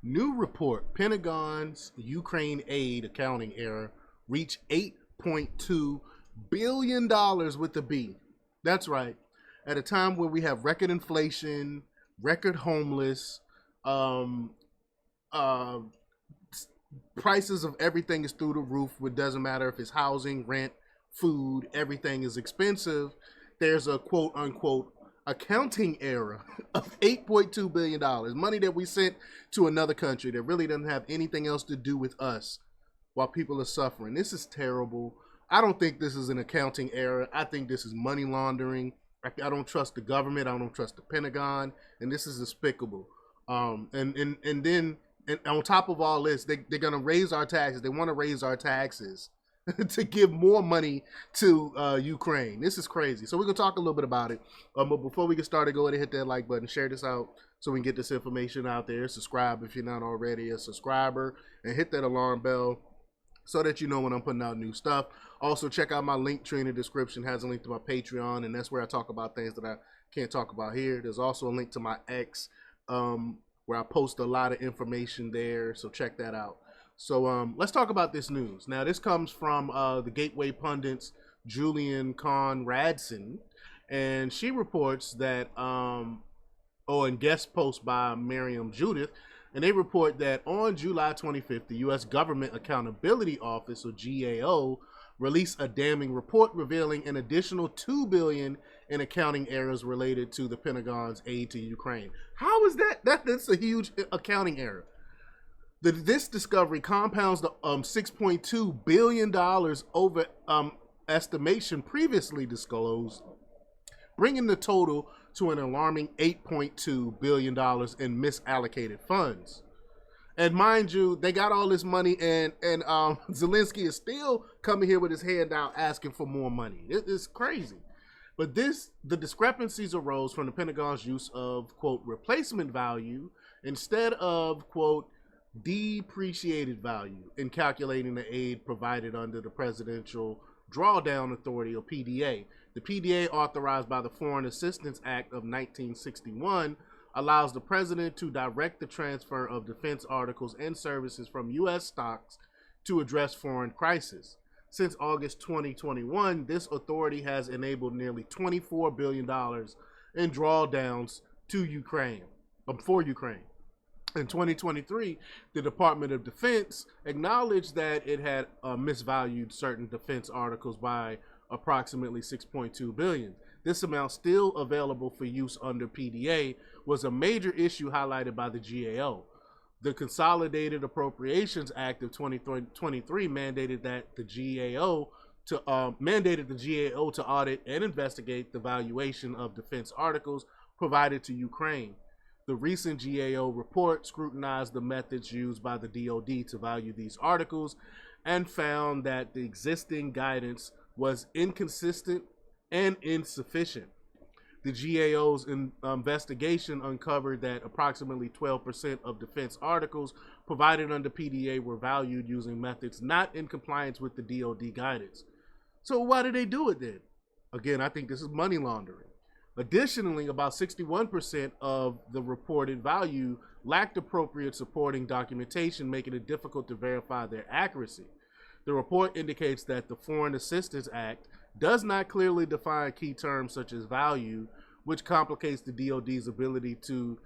New report: Pentagon's Ukraine aid accounting error reached $8.2 billion with a B. That's right. At a time where we have record inflation, record homeless, um, uh, prices of everything is through the roof. It doesn't matter if it's housing, rent, food, everything is expensive. There's a quote unquote accounting error of $8.2 billion, money that we sent to another country that really doesn't have anything else to do with us while people are suffering. This is terrible. I don't think this is an accounting error. I think this is money laundering. I don't trust the government. I don't trust the Pentagon, and this is despicable. And then and on top of all this, they're going to raise our taxes. They want to raise our taxes to give more money to Ukraine. This is crazy. So we're going to talk a little bit about it. But before we get started, go ahead and hit that like button. Share this out so we can get this information out there. Subscribe if you're not already a subscriber. And hit that alarm bell so that you know when I'm putting out new stuff. Also, check out my link tree in the description. It has a link to my Patreon, and that's where I talk about things that I can't talk about here. There's also a link to my X, where I post a lot of information there, so check that out. So let's talk about this news. Now, this comes from the Gateway Pundit's Julian Conradson, and she reports that, and guest post by Miriam Judith, and they report that on July 25th, the U.S. Government Accountability Office, or GAO, released a damning report revealing an additional $2 billion in accounting errors related to the Pentagon's aid to Ukraine. How is that? That's a huge accounting error. This discovery compounds the $6.2 billion over estimation previously disclosed, bringing the total to an alarming $8.2 billion in misallocated funds. And mind you, they got all this money, and Zelensky is still coming here with his hand out asking for more money. It's crazy. But the discrepancies arose from the Pentagon's use of, quote, replacement value instead of, quote, depreciated value in calculating the aid provided under the Presidential Drawdown Authority, or PDA. The PDA, authorized by the Foreign Assistance Act of 1961, allows the president to direct the transfer of defense articles and services from U.S. stocks to address foreign crises. Since August 2021, this authority has enabled nearly $24 billion in drawdowns to Ukraine, for Ukraine. In 2023, the Department of Defense acknowledged that it had misvalued certain defense articles by approximately $6.2 billion. This amount, still available for use under PDA, was a major issue highlighted by the GAO. The Consolidated Appropriations Act of 2023 mandated the GAO to audit and investigate the valuation of defense articles provided to Ukraine. The recent GAO report scrutinized the methods used by the DoD to value these articles and found that the existing guidance was inconsistent and insufficient. The GAO's investigation uncovered that approximately 12% of defense articles provided under PDA were valued using methods not in compliance with the DoD guidance. So why did they do it then? Again, I think this is money laundering. Additionally, about 61% of the reported value lacked appropriate supporting documentation, making it difficult to verify their accuracy. The report indicates that the Foreign Assistance Act does not clearly define key terms such as value, which complicates the DoD's ability to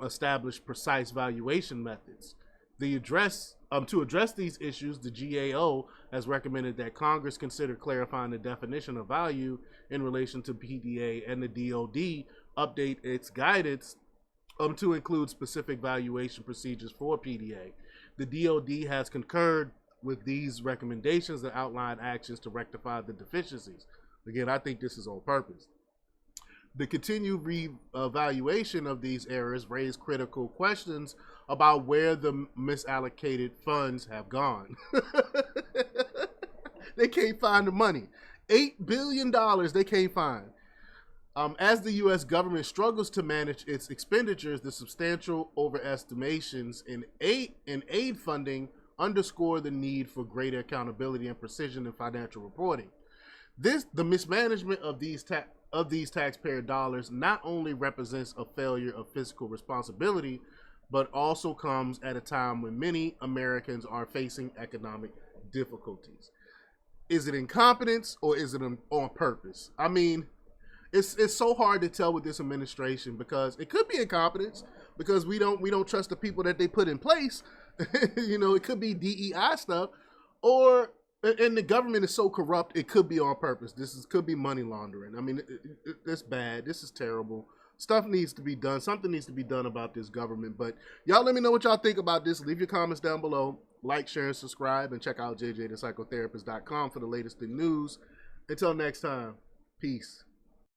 establish precise valuation methods. To address these issues, the GAO has recommended that Congress consider clarifying the definition of value in relation to PDA, and the DoD update its guidance to include specific valuation procedures for PDA. The DoD has concurred with these recommendations and outline actions to rectify the deficiencies. Again, I think this is on purpose. The continued reevaluation of these errors raised critical questions about where the misallocated funds have gone. They can't find the money. $8 billion they can't find. As the U.S. government struggles to manage its expenditures, the substantial overestimations in aid funding underscore the need for greater accountability and precision in financial reporting. The mismanagement of these taxpayer dollars not only represents a failure of fiscal responsibility, but also comes at a time when many Americans are facing economic difficulties. Is it incompetence or is it on purpose? I mean, it's so hard to tell with this administration because it could be incompetence because we don't trust the people that they put in place. You know, it could be DEI stuff, or and the government is so corrupt it could be on purpose. Could be money laundering. I mean, it's bad. This is terrible. Stuff needs to be done. Something needs to be done about this government. But y'all let me know what y'all think about this. Leave your comments down below. Like, share, and subscribe. And check out jjthepsychotherapist.com for the latest in news. Until next time, peace.